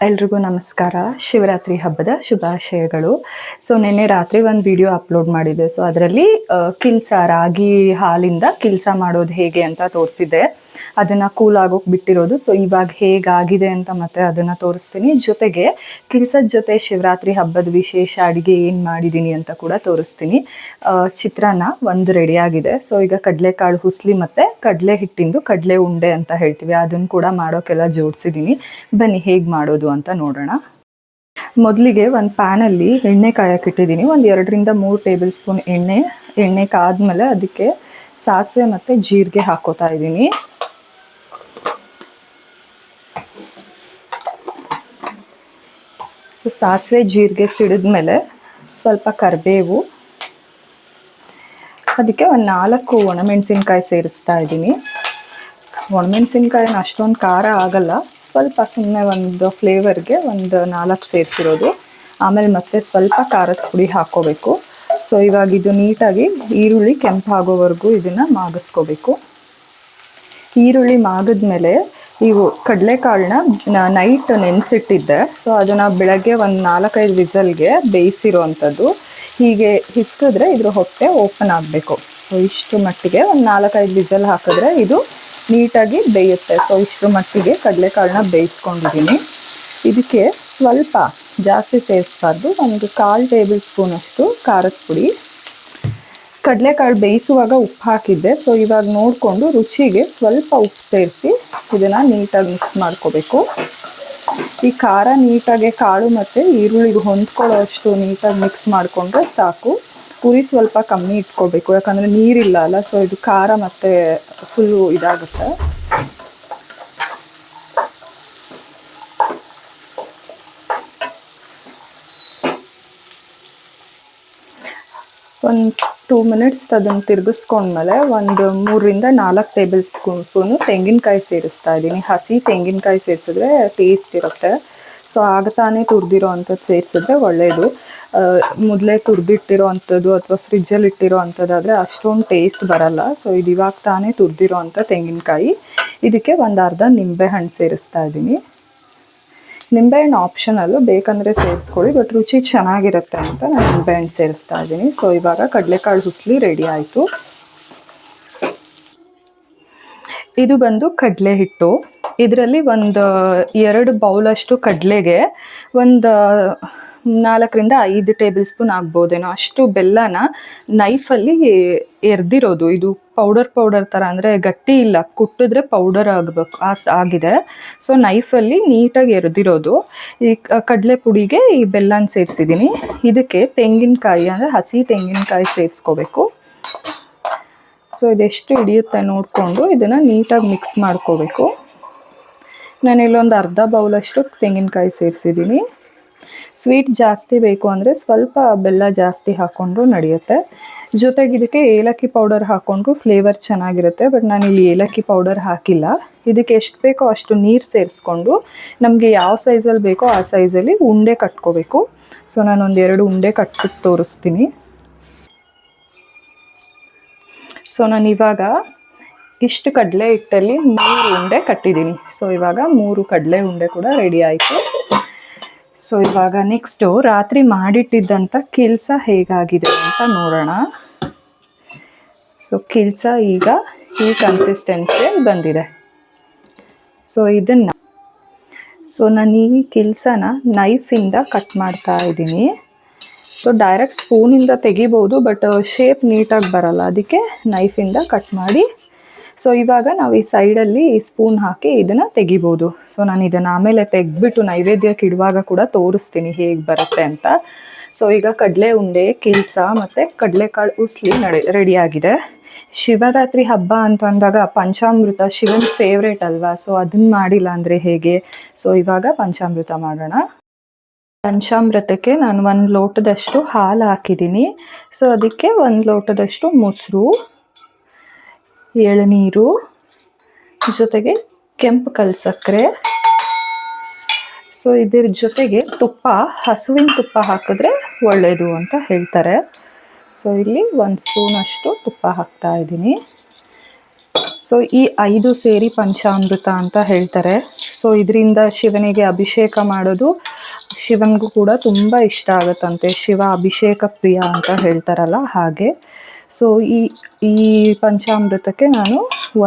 ಎಲ್ರಿಗೂ ನಮಸ್ಕಾರ. ಶಿವರಾತ್ರಿ ಹಬ್ಬದ ಶುಭಾಶಯಗಳು. ಸೊ ನಿನ್ನೆ ರಾತ್ರಿ ಒಂದು ವಿಡಿಯೋ ಅಪ್ಲೋಡ್ ಮಾಡಿದ್ದೆ. ಸೊ ಅದರಲ್ಲಿ ರಾಗಿ ಹಾಲಿಂದ ಕಿಲ್ಸ ಮಾಡೋದು ಹೇಗೆ ಅಂತ ತೋರಿಸಿದ್ದೆ. ಅದನ್ನು ಕೂಲ್ ಆಗೋಕೆ ಬಿಟ್ಟಿರೋದು. ಸೊ ಇವಾಗ ಹೇಗಾಗಿದೆ ಅಂತ ಮತ್ತೆ ಅದನ್ನು ತೋರಿಸ್ತೀನಿ. ಜೊತೆಗೆ ಕಿಲ್ಸದ ಜೊತೆ ಶಿವರಾತ್ರಿ ಹಬ್ಬದ ವಿಶೇಷ ಅಡುಗೆ ಏನು ಮಾಡಿದ್ದೀನಿ ಅಂತ ಕೂಡ ತೋರಿಸ್ತೀನಿ. ಚಿತ್ರಾನ್ನ ಒಂದು ರೆಡಿಯಾಗಿದೆ. ಸೊ ಈಗ ಕಡಲೆಕಾಳು ಹುಸ್ಲಿ ಮತ್ತು ಕಡಲೆ ಹಿಟ್ಟಿಂದು ಕಡಲೆ ಉಂಡೆ ಅಂತ ಹೇಳ್ತೀವಿ, ಅದನ್ನು ಕೂಡ ಮಾಡೋಕ್ಕೆಲ್ಲ ಜೋಡಿಸಿದ್ದೀನಿ. ಬನ್ನಿ ಹೇಗೆ ಮಾಡೋದು ಅಂತ ನೋಡೋಣ. ಮೊದಲಿಗೆ ಒಂದು ಪ್ಯಾನಲ್ಲಿ ಎಣ್ಣೆ ಕಾಯಕ್ಕಿಟ್ಟಿದ್ದೀನಿ. ಒಂದು 2-3 ಟೇಬಲ್ ಸ್ಪೂನ್ ಎಣ್ಣೆ ಕಾದ್ಮೇಲೆ ಅದಕ್ಕೆ ಸಾಸಿವೆ ಮತ್ತು ಜೀರಿಗೆ ಹಾಕೋತಾ ಇದ್ದೀನಿ. ಸಾಸಿವೆ ಜೀರಿಗೆ ಸಿಡಿದ್ಮೇಲೆ ಸ್ವಲ್ಪ ಕರಿಬೇವು, ಅದಕ್ಕೆ ಒಂದು 4 ಒಣಮೆಣಸಿನ್ಕಾಯಿ ಸೇರಿಸ್ತಾ ಇದ್ದೀನಿ. ಒಣಮೆಣಸಿನ್ಕಾಯಿನ ಅಷ್ಟೊಂದು ಖಾರ ಆಗಲ್ಲ, ಸ್ವಲ್ಪ ಸುಮ್ಮನೆ ಒಂದು ಫ್ಲೇವರ್ಗೆ ಒಂದು 4 ಸೇರಿಸಿರೋದು. ಆಮೇಲೆ ಮತ್ತೆ ಸ್ವಲ್ಪ ಖಾರದ ಪುಡಿ ಹಾಕ್ಕೋಬೇಕು. ಸೊ ಇವಾಗ ಇದು ನೀಟಾಗಿ ಈರುಳ್ಳಿ ಕೆಂಪಾಗೋವರೆಗೂ ಇದನ್ನು ಮಾಗಿಸ್ಕೋಬೇಕು. ಈರುಳ್ಳಿ ಮಾಗಿದ್ಮೇಲೆ ಇವು ಕಡಲೆಕಾಳನ್ನ ನೈಟ್ ನೆನೆಸಿಟ್ಟಿದ್ದೆ. ಸೊ ಅದನ್ನು ಬೆಳಗ್ಗೆ ಒಂದು 4-5 ವಿಸಲ್ಗೆ ಬೇಯಿಸಿರೋ ಅಂಥದ್ದು. ಹೀಗೆ ಹಿಸ್ಕಿದ್ರೆ ಇದ್ರ ಹೊಟ್ಟೆ ಓಪನ್ ಆಗಬೇಕು. ಸೊ ಇಷ್ಟು ಮಟ್ಟಿಗೆ ಒಂದು 4-5 ವಿಸಲ್ ಹಾಕಿದ್ರೆ ಇದು ನೀಟಾಗಿ ಬೇಯುತ್ತೆ. ಸೊ ಇಷ್ಟು ಮಟ್ಟಿಗೆ ಕಡಲೆಕಾಳನ್ನ ಬೇಯಿಸ್ಕೊಂಡಿದ್ದೀನಿ. ಇದಕ್ಕೆ ಸ್ವಲ್ಪ ಜಾಸ್ತಿ ಸೇರಿಸ್ಬಾರ್ದು, ಒಂದು 1/4 ಟೇಬಲ್ ಸ್ಪೂನಷ್ಟು ಖಾರದ ಪುಡಿ. ಕಡಲೆಕಾಳು ಬೇಯಿಸುವಾಗ ಉಪ್ಪು ಹಾಕಿದ್ದೆ. ಸೊ ಇವಾಗ ನೋಡಿಕೊಂಡು ರುಚಿಗೆ ಸ್ವಲ್ಪ ಉಪ್ಪು ಸೇರಿಸಿ ಇದನ್ನು ನೀಟಾಗಿ ಮಿಕ್ಸ್ ಮಾಡ್ಕೋಬೇಕು. ಈ ಖಾರ ನೀಟಾಗಿ ಕಾಳು ಮತ್ತು ಈರುಳ್ಳಿಗೆ ಹೊಂದ್ಕೊಳ್ಳೋ ಅಷ್ಟು ನೀಟಾಗಿ ಮಿಕ್ಸ್ ಮಾಡಿಕೊಂಡ್ರೆ ಸಾಕು. ಪುರಿ ಸ್ವಲ್ಪ ಕಮ್ಮಿ ಇಟ್ಕೋಬೇಕು, ಯಾಕಂದರೆ ನೀರಿಲ್ಲ ಅಲ್ಲ. ಸೊ ಇದು ಖಾರ ಮತ್ತು ಫುಲ್ಲು ಇದಾಗುತ್ತೆ. ಒಂದು 2 ಮಿನಿಟ್ಸ್ ಅದನ್ನು ತಿರುಗಿಸ್ಕೊಂಡ್ಮೇಲೆ ಒಂದು 3-4 ಟೇಬಲ್ ಸ್ಪೂನು ತೆಂಗಿನಕಾಯಿ ಸೇರಿಸ್ತಾ ಇದ್ದೀನಿ. ಹಸಿ ತೆಂಗಿನಕಾಯಿ ಸೇರಿಸಿದ್ರೆ ಟೇಸ್ಟ್ ಇರುತ್ತೆ. ಸೊ ಆಗ ತಾನೇ ತುರಿದಿರೋ ಅಂಥದ್ದು ಸೇರಿಸಿದ್ರೆ ಒಳ್ಳೆಯದು. ಮೊದಲೇ ತುರಿದಿಟ್ಟಿರೋ ಅಂಥದ್ದು ಅಥವಾ ಫ್ರಿಜ್ಜಲ್ಲಿ ಇಟ್ಟಿರೋ ಅಂಥದ್ದಾದರೆ ಅಷ್ಟೊಂದು ಟೇಸ್ಟ್ ಬರಲ್ಲ. ಸೊ ಇದು ಇವಾಗ ತಾನೇ ತುರಿದಿರೋ ಅಂಥ ತೆಂಗಿನಕಾಯಿ. ಇದಕ್ಕೆ ಒಂದು ಅರ್ಧ ನಿಂಬೆಹಣ್ಣು ಸೇರಿಸ್ತಾ ಇದ್ದೀನಿ. ನಿಂಬೆಹಣ್ಣು ಆಪ್ಷನಲ್ಲು, ಬೇಕಂದರೆ ಸೇರಿಸ್ಕೊಳ್ಳಿ, ಬಟ್ ರುಚಿ ಚೆನ್ನಾಗಿರುತ್ತೆ ಅಂತ ನಾನು ನಿಂಬೆಹಣ್ಣು ಸೇರಿಸ್ತಾ ಇದ್ದೀನಿ. ಸೊ ಇವಾಗ ಕಡಲೆಕಾಳು ಹುಸ್ಲಿ ರೆಡಿ ಆಯಿತು. ಇದು ಬಂದು ಕಡಲೆ ಹಿಟ್ಟು. ಇದರಲ್ಲಿ ಒಂದು 2 ಬೌಲಷ್ಟು ಕಡಲೆಗೆ ಒಂದು 4-5 ಟೇಬಲ್ ಸ್ಪೂನ್ ಆಗ್ಬೋದೇನೋ ಅಷ್ಟು ಬೆಲ್ಲನ ನೈಫಲ್ಲಿ ಎರ್ದಿರೋದು. ಇದು ಪೌಡರ್ ಥರ, ಅಂದರೆ ಗಟ್ಟಿ ಇಲ್ಲ, ಕುಟ್ಟಿದ್ರೆ ಪೌಡರ್ ಆಗಬೇಕು ಆಗಿದೆ. ಸೊ ನೈಫಲ್ಲಿ ನೀಟಾಗಿ ಎರ್ದಿರೋದು. ಈ ಕಡಲೆ ಪುಡಿಗೆ ಈ ಬೆಲ್ಲನ ಸೇರಿಸಿದ್ದೀನಿ. ಇದಕ್ಕೆ ತೆಂಗಿನಕಾಯಿ, ಅಂದರೆ ಹಸಿ ತೆಂಗಿನಕಾಯಿ ಸೇರಿಸ್ಕೋಬೇಕು. ಸೊ ಇದೆಷ್ಟು ಹಿಡಿಯುತ್ತೆ ನೋಡಿಕೊಂಡು ಇದನ್ನು ನೀಟಾಗಿ ಮಿಕ್ಸ್ ಮಾಡ್ಕೋಬೇಕು. ನಾನಿಲ್ಲೊಂದು ಅರ್ಧ ಬೌಲಷ್ಟು ತೆಂಗಿನಕಾಯಿ ಸೇರಿಸಿದ್ದೀನಿ. ಸ್ವೀಟ್ ಜಾಸ್ತಿ ಬೇಕು ಅಂದರೆ ಸ್ವಲ್ಪ ಬೆಲ್ಲ ಜಾಸ್ತಿ ಹಾಕ್ಕೊಂಡ್ರು ನಡೆಯುತ್ತೆ. ಜೊತೆಗೆ ಇದಕ್ಕೆ ಏಲಕ್ಕಿ ಪೌಡರ್ ಹಾಕ್ಕೊಂಡ್ರು ಫ್ಲೇವರ್ ಚೆನ್ನಾಗಿರುತ್ತೆ. ಬಟ್ ನಾನಿಲ್ಲಿ ಏಲಕ್ಕಿ ಪೌಡರ್ ಹಾಕಿಲ್ಲ. ಇದಕ್ಕೆ ಎಷ್ಟು ಬೇಕೋ ಅಷ್ಟು ನೀರು ಸೇರಿಸ್ಕೊಂಡು ನಮಗೆ ಯಾವ ಸೈಜಲ್ಲಿ ಬೇಕೋ ಆ ಸೈಜಲ್ಲಿ ಉಂಡೆ ಕಟ್ಕೋಬೇಕು. ಸೊ ನಾನೊಂದು 2 ಉಂಡೆ ಕಟ್ಬಿಟ್ಟು ತೋರಿಸ್ತೀನಿ. ಸೊ ನಾನಿವಾಗ ಇಷ್ಟು ಕಡಲೆ ಹಿಟ್ಟಲ್ಲಿ 3 ಉಂಡೆ ಕಟ್ಟಿದ್ದೀನಿ. ಸೊ ಇವಾಗ 3 ಕಡಲೆ ಉಂಡೆ ಕೂಡ ರೆಡಿ ಆಯಿತು. ಸೊ ಇವಾಗ ನೆಕ್ಸ್ಟು ರಾತ್ರಿ ಮಾಡಿಟ್ಟಿದ್ದಂಥ ಕಿಲ್ಸ ಹೇಗಾಗಿದೆ ಅಂತ ನೋಡೋಣ. ಸೊ ಕಿಲ್ಸ ಈಗ ಈ ಕನ್ಸಿಸ್ಟೆನ್ಸಿಯಲ್ಲಿ ಬಂದಿದೆ. ಸೊ ನಾನು ಈ ಕಿಲ್ಸನ ನೈಫಿಂದ ಕಟ್ ಮಾಡ್ತಾ ಇದ್ದೀನಿ. ಸೊ ಡೈರೆಕ್ಟ್ ಸ್ಪೂನಿಂದ ತೆಗಿಬೋದು, ಬಟ್ ಶೇಪ್ ನೀಟಾಗಿ ಬರಲ್ಲ, ಅದಕ್ಕೆ ನೈಫಿಂದ ಕಟ್ ಮಾಡಿ. ಸೊ ಇವಾಗ ನಾವು ಈ ಸೈಡಲ್ಲಿ ಈ ಸ್ಪೂನ್ ಹಾಕಿ ಇದನ್ನು ತೆಗಿಬೋದು. ಸೊ ನಾನು ಇದನ್ನು ಆಮೇಲೆ ತೆಗೆದ್ಬಿಟ್ಟು ನೈವೇದ್ಯಕ್ಕೆ ಇಡುವಾಗ ಕೂಡ ತೋರಿಸ್ತೀನಿ ಹೇಗೆ ಬರುತ್ತೆ ಅಂತ. ಸೊ ಈಗ ಕಡಲೆ ಉಂಡೆ, ಕಿಲ್ಸ ಮತ್ತು ಕಡಲೆಕಾಳು ಉಸ್ಲಿ ರೆಡಿಯಾಗಿದೆ. ಶಿವರಾತ್ರಿ ಹಬ್ಬ ಅಂತ ಅಂದಾಗ ಪಂಚಾಮೃತ ಶಿವನ ಫೇವ್ರೇಟ್ ಅಲ್ವಾ. ಸೊ ಅದನ್ನು ಮಾಡಿಲ್ಲ ಅಂದರೆ ಹೇಗೆ. ಸೊ ಇವಾಗ ಪಂಚಾಮೃತ ಮಾಡೋಣ. ಪಂಚಾಮೃತಕ್ಕೆ ನಾನು 1 ಲೋಟದಷ್ಟು ಹಾಲು ಹಾಕಿದ್ದೀನಿ. ಸೊ ಅದಕ್ಕೆ 1 ಲೋಟದಷ್ಟು ಮೊಸರು, ಎಳನೀರು, ಜೊತೆಗೆ ಕೆಂಪು ಕಲ್ ಸಕ್ಕರೆ. ಸೊ ಇದ್ರ ಜೊತೆಗೆ ತುಪ್ಪ, ಹಸುವಿನ ತುಪ್ಪ ಹಾಕಿದ್ರೆ ಒಳ್ಳೆಯದು ಅಂತ ಹೇಳ್ತಾರೆ. ಸೊ ಇಲ್ಲಿ 1 ಸ್ಪೂನಷ್ಟು ತುಪ್ಪ ಹಾಕ್ತಾ ಇದ್ದೀನಿ. ಸೊ ಈ 5 ಸೇರಿ ಪಂಚಾಮೃತ ಅಂತ ಹೇಳ್ತಾರೆ. ಸೊ ಇದರಿಂದ ಶಿವನಿಗೆ ಅಭಿಷೇಕ ಮಾಡೋದು ಶಿವನಿಗೂ ಕೂಡ ತುಂಬ ಇಷ್ಟ ಆಗುತ್ತಂತೆ. ಶಿವ ಅಭಿಷೇಕ ಪ್ರಿಯ ಅಂತ ಹೇಳ್ತಾರಲ್ಲ ಹಾಗೆ. ಸೊ ಈ ಪಂಚಾಮೃತಕ್ಕೆ ನಾನು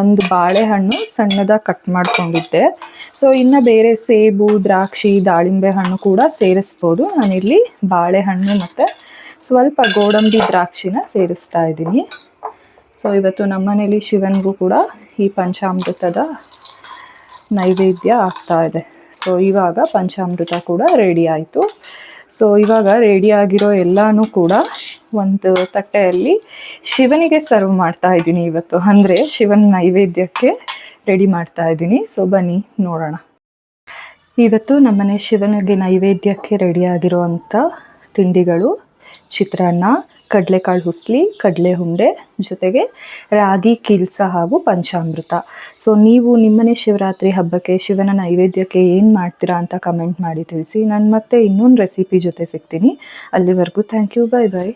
ಒಂದು ಬಾಳೆಹಣ್ಣು ಸಣ್ಣದಾಗಿ ಕಟ್ ಮಾಡ್ಕೊಂಡಿದ್ದೆ. ಸೊ ಇನ್ನು ಬೇರೆ ಸೇಬು, ದ್ರಾಕ್ಷಿ, ದಾಳಿಂಬೆ ಹಣ್ಣು ಕೂಡ ಸೇರಿಸ್ಬೋದು. ನಾನಿಲ್ಲಿ ಬಾಳೆಹಣ್ಣು ಮತ್ತು ಸ್ವಲ್ಪ ಗೋಡಂಬಿ ದ್ರಾಕ್ಷಿನ ಸೇರಿಸ್ತಾ ಇದ್ದೀನಿ. ಸೊ ಇವತ್ತು ನಮ್ಮನೇಲಿ ಶಿವನಿಗೂ ಕೂಡ ಈ ಪಂಚಾಮೃತದ ನೈವೇದ್ಯ ಆಗ್ತಾ ಇದೆ. ಸೊ ಇವಾಗ ಪಂಚಾಮೃತ ಕೂಡ ರೆಡಿ ಆಯಿತು. ಸೊ ಇವಾಗ ರೆಡಿಯಾಗಿರೋ ಎಲ್ಲನೂ ಕೂಡ ಒಂದು ತಟ್ಟೆಯಲ್ಲಿ ಶಿವನಿಗೆ ಸರ್ವ್ ಮಾಡ್ತಾ ಇದ್ದೀನಿ ಇವತ್ತು. ಅಂದರೆ ಶಿವನ ನೈವೇದ್ಯಕ್ಕೆ ರೆಡಿ ಮಾಡ್ತಾ ಇದ್ದೀನಿ. ಸೊ ಬನ್ನಿ ನೋಡೋಣ. ಇವತ್ತು ನಮ್ಮನೆ ಶಿವನಿಗೆ ನೈವೇದ್ಯಕ್ಕೆ ರೆಡಿಯಾಗಿರೋವಂಥ ತಿಂಡಿಗಳು ಚಿತ್ರಾನ್ನ, ಕಡಲೆಕಾಳು ಹುಸ್ಲಿ, ಕಡಲೆ ಉಂಡೆ, ಜೊತೆಗೆ ರಾಗಿ ಕಿಲ್ಸ ಹಾಗೂ ಪಂಚಾಮೃತ. ಸೊ ನೀವು ನಿಮ್ಮನೆ ಶಿವರಾತ್ರಿ ಹಬ್ಬಕ್ಕೆ ಶಿವನ ನೈವೇದ್ಯಕ್ಕೆ ಏನು ಮಾಡ್ತೀರಾ ಅಂತ ಕಮೆಂಟ್ ಮಾಡಿ ತಿಳಿಸಿ. ನಾನು ಮತ್ತೆ ಇನ್ನೊಂದು ರೆಸಿಪಿ ಜೊತೆ ಸಿಗ್ತೀನಿ. ಅಲ್ಲಿವರೆಗೂ ಥ್ಯಾಂಕ್ ಯು, ಬೈ ಬೈ.